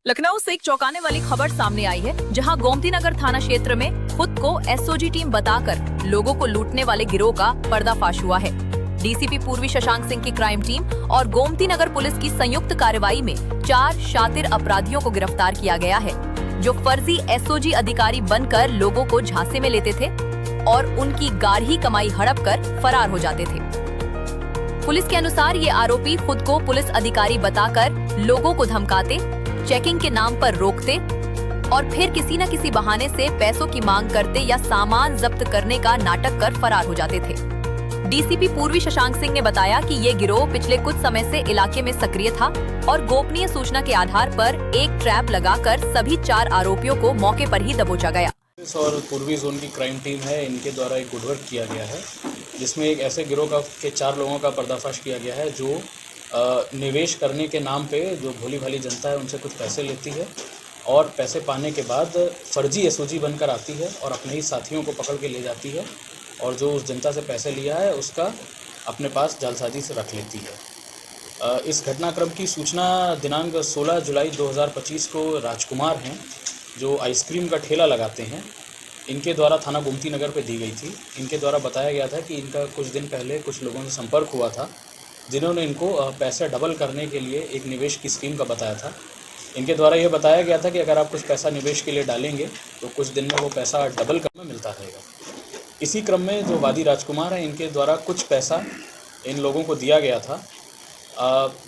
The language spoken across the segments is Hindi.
लखनऊ से एक चौंकाने वाली खबर सामने आई है, जहां गोमती नगर थाना क्षेत्र में खुद को एसओजी टीम बताकर लोगों को लूटने वाले गिरोह का पर्दाफाश हुआ है। डीसीपी पूर्वी शशांक सिंह की क्राइम टीम और गोमती नगर पुलिस की संयुक्त कार्रवाई में 4 शातिर अपराधियों को गिरफ्तार किया गया है, जो फर्जी एसओजी अधिकारी बनकर लोगों को झांसे में लेते थे और उनकी गाढ़ी कमाई हड़प कर फरार हो जाते थे। पुलिस के अनुसार ये आरोपी खुद को पुलिस अधिकारी बताकर लोगों को धमकाते, चेकिंग के नाम पर रोकते और फिर किसी न किसी बहाने से पैसों की मांग करते या सामान जब्त करने का नाटक कर फरार हो जाते थे। डीसीपी पूर्वी शशांक सिंह ने बताया कि ये गिरोह पिछले कुछ समय से इलाके में सक्रिय था और गोपनीय सूचना के आधार पर एक ट्रैप लगाकर सभी 4 आरोपियों को मौके पर ही दबोचा गया। और पूर्वी जोन की क्राइम टीम है, इनके द्वारा एक गुड वर्क किया गया है, जिसमें एक ऐसे गिरोह के 4 लोगों का पर्दाफाश किया गया है जो निवेश करने के नाम पे जो भोली भाली जनता है उनसे कुछ पैसे लेती है और पैसे पाने के बाद फर्जी एसओजी बनकर आती है और अपने ही साथियों को पकड़ के ले जाती है और जो उस जनता से पैसे लिया है उसका अपने पास जालसाजी से रख लेती है। इस घटनाक्रम की सूचना दिनांक 16 जुलाई 2025 को राजकुमार हैं, जो आइसक्रीम का ठेला लगाते हैं, इनके द्वारा थाना गोमती नगर पे दी गई थी। इनके द्वारा बताया गया था कि इनका कुछ दिन पहले कुछ लोगों से संपर्क हुआ था, जिन्होंने इनको पैसे डबल करने के लिए एक निवेश की स्कीम का बताया था। इनके द्वारा यह बताया गया था कि अगर आप कुछ पैसा निवेश के लिए डालेंगे तो कुछ दिन में वो पैसा डबल में मिलता रहेगा। इसी क्रम में जो वादी राजकुमार हैं, इनके द्वारा कुछ पैसा इन लोगों को दिया गया था।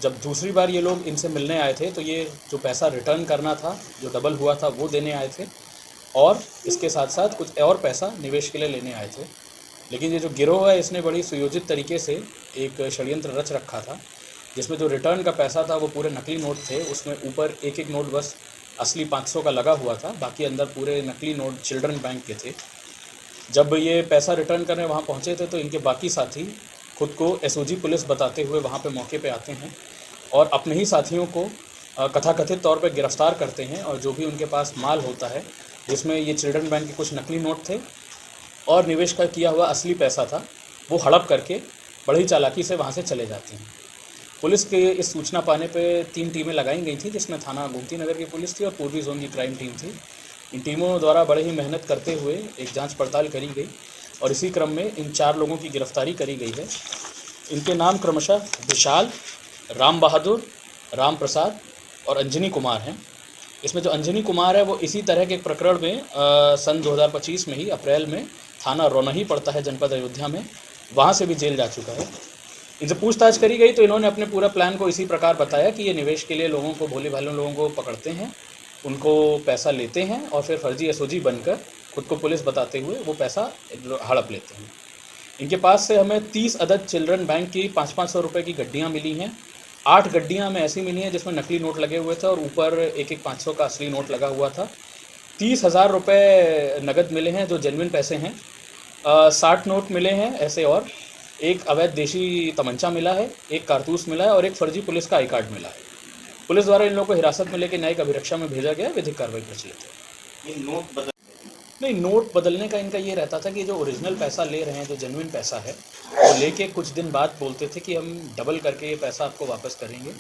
जब दूसरी बार ये लोग इनसे मिलने आए थे तो ये जो पैसा रिटर्न करना था, जो डबल हुआ था, वो देने आए थे और इसके साथ साथ कुछ और पैसा निवेश के लिए लेने आए थे। लेकिन ये जो गिरोह है, इसने बड़ी सुयोजित तरीके से एक षड्यंत्र रच रखा था, जिसमें जो रिटर्न का पैसा था वो पूरे नकली नोट थे। उसमें ऊपर एक नोट बस असली 500 का लगा हुआ था, बाकी अंदर पूरे नकली नोट चिल्ड्रन बैंक के थे। जब ये पैसा रिटर्न करने वहाँ पहुँचे थे तो इनके बाकी साथी खुद को एसओजी पुलिस बताते हुए वहाँ पे मौके पे आते हैं और अपने ही साथियों को कथाकथित तौर पे गिरफ्तार करते हैं और जो भी उनके पास माल होता है, जिसमें ये चिल्ड्रन बैंक के कुछ नकली नोट थे और निवेश का किया हुआ असली पैसा था, वो हड़प करके बड़ी चालाकी से वहाँ से चले जाते हैं। पुलिस के इस सूचना पाने पे 3 टीमें लगाई गई थी, जिसमें थाना गोमती नगर की पुलिस थी और पूर्वी जोन की क्राइम टीम थी। इन टीमों द्वारा बड़े ही मेहनत करते हुए एक जांच पड़ताल करी गई और इसी क्रम में इन 4 लोगों की गिरफ्तारी करी गई है। इनके नाम क्रमशः विशाल, राम बहादुर, राम प्रसाद और अंजनी कुमार हैं। इसमें जो अंजनी कुमार है वो इसी तरह के एक प्रकरण में सन 2025 में ही अप्रैल में थाना रोनही पड़ता है जनपद अयोध्या में, वहाँ से भी जेल जा चुका है। इनसे पूछताछ करी गई तो इन्होंने अपने पूरा प्लान को इसी प्रकार बताया कि ये निवेश के लिए लोगों को, भोले भाले लोगों को पकड़ते हैं, उनको पैसा लेते हैं और फिर फर्जी एसओजी बनकर खुद को पुलिस बताते हुए वो पैसा हड़प लेते हैं। इनके पास से हमें 30 अदद चिल्ड्रन बैंक की 500-500 रुपये की गड्डियाँ मिली हैं। 8 गड्डियाँ हमें ऐसी मिली हैं जिसमें नकली नोट लगे हुए थे और ऊपर एक 500 का असली नोट लगा हुआ था। 30,000 रुपये नगद मिले हैं जो जेन्युइन पैसे हैं। 60 नोट मिले हैं ऐसे और एक अवैध देशी तमंचा मिला है, एक कारतूस मिला है और एक फर्जी पुलिस का आई कार्ड मिला है। पुलिस द्वारा इन लोगों को हिरासत में लेकर न्यायिक अभिरक्षा में भेजा गया, विधिक कार्रवाई प्रचलित है। नहीं, नोट बदलने का इनका ये रहता था कि जो ओरिजिनल पैसा ले रहे हैं, जो जेन्युइन पैसा है, वो लेके कुछ दिन बाद बोलते थे कि हम डबल करके ये पैसा आपको वापस करेंगे।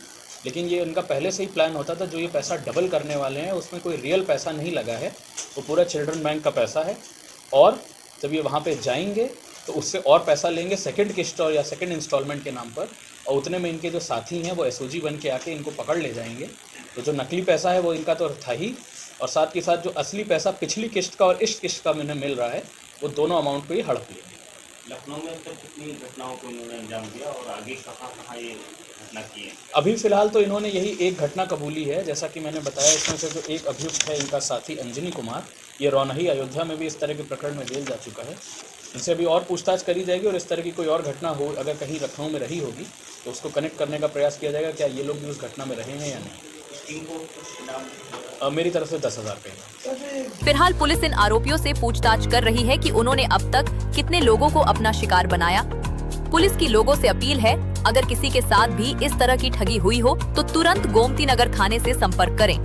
लेकिन ये उनका पहले से ही प्लान होता था, जो ये पैसा डबल करने वाले हैं उसमें कोई रियल पैसा नहीं लगा है, वो पूरा चिल्ड्रन बैंक का पैसा है और जब ये वहाँ पे जाएंगे तो उससे और पैसा लेंगे सेकंड किस्त और या सेकंड इंस्टॉलमेंट के नाम पर, और उतने में इनके जो साथी हैं वो एसओजी बन के आके इनको पकड़ ले जाएंगे। तो जो नकली पैसा है वो इनका तो था ही, और साथ के साथ जो असली पैसा पिछली किस्त का और इस किस्त का इन्हें मिल रहा है, वो दोनों अमाउंट को ही हड़प लेंगे। लखनऊ में तब कितनी घटनाओं को इन्होंने अंजाम दिया और आगे कहाँ ये घटना की है? अभी फ़िलहाल तो इन्होंने यही एक घटना कबूली है। जैसा कि मैंने बताया, इसमें से जो एक अभियुक्त है, इनका साथी अंजनी कुमार, ये रोनही अयोध्या में भी इस तरह के प्रकरण में जेल जा चुका है। इनसे अभी और पूछताछ करी जाएगी और इस तरह की कोई और घटना हो, अगर कहीं लखनऊ में रही होगी तो उसको कनेक्ट करने का प्रयास किया जाएगा, क्या ये लोग भी उस घटना में रहे हैं या नहीं। मेरी तरफ से 10,000 रुपये। फिलहाल पुलिस इन आरोपियों से पूछताछ कर रही है कि उन्होंने अब तक कितने लोगों को अपना शिकार बनाया। पुलिस की लोगों से अपील है, अगर किसी के साथ भी इस तरह की ठगी हुई हो तो तुरंत गोमती नगर थाने से संपर्क करें।